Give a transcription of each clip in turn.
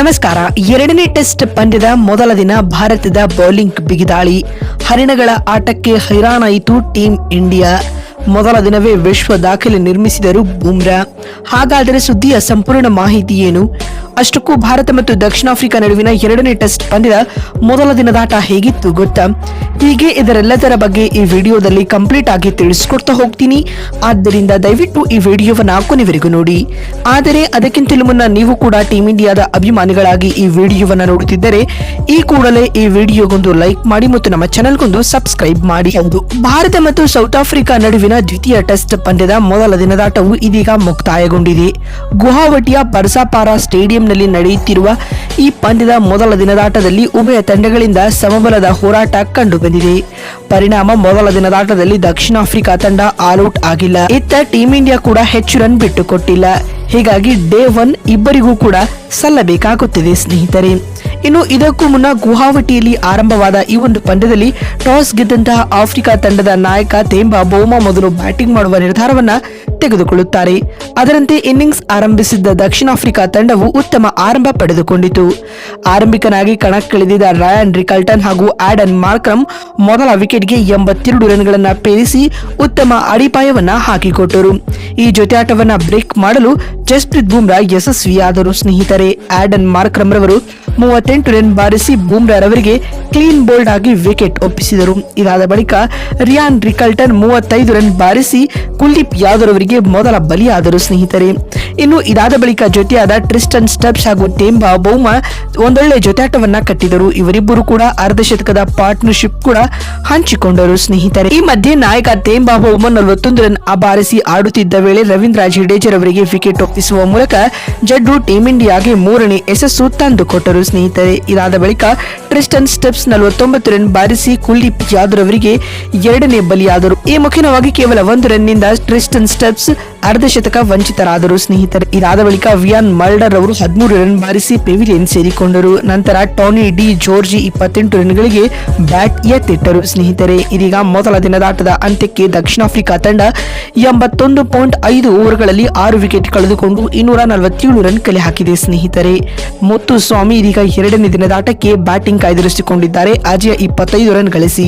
ನಮಸ್ಕಾರ. ಎರಡನೇ ಟೆಸ್ಟ್ ಪಂದ್ಯದ ಮೊದಲ ದಿನ ಭಾರತದ ಬೌಲಿಂಗ್ ಬಿಗಿದಾಳಿ, ಹರಿಣಗಳ ಆಟಕ್ಕೆ ಹೈರಾಣಾಯಿತು ಟೀಂ ಇಂಡಿಯಾ. ಮೊದಲ ದಿನವೇ ವಿಶ್ವ ದಾಖಲೆ ನಿರ್ಮಿಸಿದರು ಬೂಮ್ರಾ. ಹಾಗಾದರೆ ಸುದ್ದಿಯ ಸಂಪೂರ್ಣ ಮಾಹಿತಿ ಏನು? ಅಷ್ಟಕ್ಕೂ ಭಾರತ ಮತ್ತು ದಕ್ಷಿಣ ಆಫ್ರಿಕಾ ನಡುವಿನ ಎರಡನೇ ಟೆಸ್ಟ್ ಪಂದ್ಯದ ಮೊದಲ ದಿನದಾಟ ಹೇಗಿತ್ತು ಗೊತ್ತಾ? ಹೀಗೆ ಇದರೆಲ್ಲದರ ಬಗ್ಗೆ ಈ ವಿಡಿಯೋದಲ್ಲಿ ಕಂಪ್ಲೀಟ್ ಆಗಿ ತಿಳಿಸ್ಕೊಡ್ತಾ ಹೋಗ್ತೀನಿ. ಆದ್ದರಿಂದ ದಯವಿಟ್ಟು ಈ ವಿಡಿಯೋವನ್ನ ಕೊನೆವರೆಗೂ ನೋಡಿ. ಆದರೆ ಅದಕ್ಕಿಂತಲೂ ಮುನ್ನ ನೀವು ಕೂಡ ಟೀಂ ಇಂಡಿಯಾದ ಅಭಿಮಾನಿಗಳಾಗಿ ಈ ವಿಡಿಯೋವನ್ನ ನೋಡುತ್ತಿದ್ದರೆ ಈ ಕೂಡಲೇ ಈ ವಿಡಿಯೋಗೊಂದು ಲೈಕ್ ಮಾಡಿ ಮತ್ತು ನಮ್ಮ ಚಾನೆಲ್ಗೊಂದು ಸಬ್ಸ್ಕ್ರೈಬ್ ಮಾಡಿ. ಹೌದು, ಭಾರತ ಮತ್ತು ಸೌತ್ ಆಫ್ರಿಕಾ ನಡುವಿನ ದ್ವಿತೀಯ ಟೆಸ್ಟ್ ಪಂದ್ಯದ ಮೊದಲ ದಿನದಾಟವು ಇದೀಗ ಮುಕ್ತಾಯಗೊಂಡಿದೆ. ಗುವಾಹಟಿಯ ಬರ್ಸಾಪಾರಾ ಸ್ಟೇಡಿಯಂನಲ್ಲಿ ನಡೆಯುತ್ತಿರುವ ಈ ಪಂದ್ಯದ ಮೊದಲ ದಿನದಾಟದಲ್ಲಿ ಉಭಯ ತಂಡಗಳಿಂದ ಸಮಬಲದ ಹೋರಾಟ ಕಂಡು ಬಂದಿದೆ. ಪರಿಣಾಮ ಮೊದಲ ದಿನದಾಟದಲ್ಲಿ ದಕ್ಷಿಣ ಆಫ್ರಿಕಾ ತಂಡ ಆಲ್ಔಟ್ ಆಗಿಲ್ಲ. ಇತ್ತ ಟೀಂ ಇಂಡಿಯಾ ಕೂಡ ಹೆಚ್ಚು ರನ್ ಬಿಟ್ಟುಕೊಟ್ಟಿಲ್ಲ. ಹೀಗಾಗಿ ಡೇ 1 ಇಬ್ಬರಿಗೂ ಕೂಡ ಸಲ್ಲಬೇಕಾಗುತ್ತದೆ ಸ್ನೇಹಿತರೆ. ಇನ್ನು ಇದಕ್ಕೂ ಮುನ್ನ ಗುವಾಹಟಿಯಲ್ಲಿ ಆರಂಭವಾದ ಈ ಒಂದು ಪಂದ್ಯದಲ್ಲಿ ಟಾಸ್ ಗೆದ್ದಂತಹ ಆಫ್ರಿಕಾ ತಂಡದ ನಾಯಕ ತೆಂಬಾ ಬೌಮಾ ಮೊದಲು ಬ್ಯಾಟಿಂಗ್ ಮಾಡುವ ನಿರ್ಧಾರವನ್ನ ತೆಗೆದುಕೊಳ್ಳುತ್ತಾರೆ. ಅದರಂತೆ ಇನ್ನಿಂಗ್ಸ್ ಆರಂಭಿಸಿದ್ದ ದಕ್ಷಿಣ ಆಫ್ರಿಕಾ ತಂಡವು ಉತ್ತಮ ಆರಂಭ ಪಡೆದುಕೊಂಡಿತು. ಆರಂಭಿಕನಾಗಿ ಕಣಕ್ಕಿಳಿದಿದ್ದ ರಯಾನ್ ರಿಕಲ್ಟನ್ ಹಾಗೂ ಆಡನ್ ಮಾರ್ಕ್ರಮ್ ಮೊದಲ ವಿಕೆಟ್ಗೆ 82 ರನ್ಗಳನ್ನ ಪೇರಿಸಿ ಉತ್ತಮ ಅಡಿಪಾಯವನ್ನ ಹಾಕಿಕೊಟ್ಟರು. ಈ ಜೊತೆಯಾಟವನ್ನ ಬ್ರೇಕ್ ಮಾಡಲು ಜಸ್ಪ್ರೀತ್ ಬೂಮ್ರಾ ಯಶಸ್ವಿಯಾದರು ಸ್ನೇಹಿತರೆ. ಆಡನ್ ಮಾರ್ಕ್ರಮ್ ರವರು 38 ರನ್ ಬಾರಿಸಿ ಬೂಮ್ರಾ ರವರಿಗೆ ಕ್ಲೀನ್ ಬೋಲ್ಡ್ ಆಗಿ ವಿಕೆಟ್ ಒಪ್ಪಿಸಿದರು. ಇದಾದ ಬಳಿಕ ರಿಯಾನ್ ರಿಕಲ್ಟನ್ 35 ರನ್ ಬಾರಿಸಿ ಕುಲ್ದೀಪ್ ಯಾದವ್ ರವರಿಗೆ ಮೊದಲ ಬಲಿಯಾದರು ಸ್ನೇಹಿತರೆ. ಇನ್ನು ಇದಾದ ಬಳಿಕ ಜೊತೆಯಾದ ಟ್ರಿಸ್ಟನ್ ಸ್ಟಬ್ಸ್ ಹಾಗೂ ತೆಂಬಾ ಬೌಮಾ ಒಂದೊಳ್ಳೆ ಜೊತೆಯಾಟವನ್ನ ಕಟ್ಟಿದರು. ಇವರಿಬ್ಬರು ಕೂಡ ಅರ್ಧಶತಕದ ಪಾರ್ಟ್ನರ್ಶಿಪ್ ಕೂಡ ಹಂಚಿಕೊಂಡರು ಸ್ನೇಹಿತರೆ. ಈ ಮಧ್ಯೆ ನಾಯಕ ತೆಂಬಾ ಬೌಮಾ 41 ರನ್ ಬಾರಿಸಿ ಆಡುತ್ತಿದ್ದ ವೇಳೆ ರವೀಂದ್ರ ಜಡೇಜಾ ರವರಿಗೆ ವಿಕೆಟ್ ಒಪ್ಪಿಸುವ ಮೂಲಕ ಜಡ್ಡು ಟೀಂ ಇಂಡಿಯಾಗೆ 3ನೇ ಯಶಸ್ಸು ತಂದುಕೊಟ್ಟರು ಸ್ನೇಹಿತರೆ. ಇದಾದ ಬಳಿಕ ಟ್ರಿಸ್ಟನ್ ಸ್ಟೆಪ್ಸ್ 49 ರನ್ ಬಾರಿಸಿ ಕುಲ್ದೀಪ್ ಯಾದವ್ ಅವರಿಗೆ 2ನೇ ಬಲಿಯಾದರು. ಈ ಮುಖ್ಯವಾಗಿ ಕೇವಲ 1 ರನ್ನಿಂದ ಟ್ರಿಸ್ಟನ್ ಸ್ಟೆಪ್ಸ್ ಅರ್ಧಶತಕ ವಂಚಿತರಾದರು ಸ್ನೇಹಿತರೆ. ಇದಾದ ಬಳಿಕ ವಿಯಾನ್ ಮಲ್ಡರ್ ಅವರು 13 ರನ್ ಬಾರಿಸಿ ಪೆವಿಲಿಯನ್ ಸೇರಿಕೊಂಡರು. ನಂತರ ಟೋನಿ ಡಿ ಜೋರ್ಜಿ 28 ರನ್ಗಳಿಗೆ ಬ್ಯಾಟ್ ಎತ್ತಿಟ್ಟರು ಸ್ನೇಹಿತರೆ. ಇದೀಗ ಮೊದಲ ದಿನದಾಟದ ಅಂತ್ಯಕ್ಕೆ ದಕ್ಷಿಣ ಆಫ್ರಿಕಾ ತಂಡ 81.5 ಓವರ್ಗಳಲ್ಲಿ 6 ವಿಕೆಟ್ ಕಳೆದುಕೊಂಡು 247 ರನ್ ಕಲೆ ಹಾಕಿದೆ ಸ್ನೇಹಿತರೆ. ಮುತ್ತು ಸ್ವಾಮಿ ಇದೀಗ ಎರಡನೇ ದಿನದಾಟಕ್ಕೆ ಬ್ಯಾಟಿಂಗ್ ಕಾಯ್ದಿರಿಸಿಕೊಂಡಿದ್ದಾರೆ ಅಜಯ 25 ರನ್ ಗಳಿಸಿ.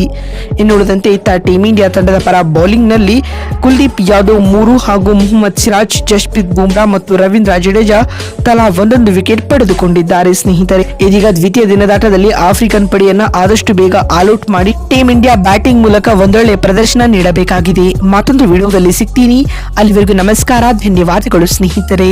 ಇನ್ನುಳಿದಂತೆ ಇತ್ತ ಟೀಂ ಇಂಡಿಯಾ ತಂಡದ ಪರ ಬೌಲಿಂಗ್ ನಲ್ಲಿ ಕುಲ್ದೀಪ್ ಯಾದವ್ 3 ಹಾಗೂ ಮೊಹಮ್ಮದ್ ಸಿರಾಜ್, ಜಸ್ಪ್ರೀತ್ ಬೂಮ್ರಾ ಮತ್ತು ರವೀಂದ್ರ ಜಡೇಜಾ ತಲಾ 1 ವಿಕೆಟ್ ಪಡೆದುಕೊಂಡಿದ್ದಾರೆ ಸ್ನೇಹಿತರೆ. ಇದೀಗ ದ್ವಿತೀಯ ದಿನದಾಟದಲ್ಲಿ ಆಫ್ರಿಕನ್ ಪಡೆಯನ್ನ ಆದಷ್ಟು ಬೇಗ ಆಲ್ಔಟ್ ಮಾಡಿ ಟೀಂ ಇಂಡಿಯಾ ಬ್ಯಾಟಿಂಗ್ ಮೂಲಕ ಒಂದೊಳ್ಳೆ ಪ್ರದರ್ಶನ ನೀಡಬೇಕಾಗಿದೆ. ಮತ್ತೊಂದು ವಿಡಿಯೋದಲ್ಲಿ ಸಿಗ್ತೀನಿ. ಅಲ್ಲಿವರೆಗೂ ನಮಸ್ಕಾರ, ಧನ್ಯವಾದಗಳು ಸ್ನೇಹಿತರೆ.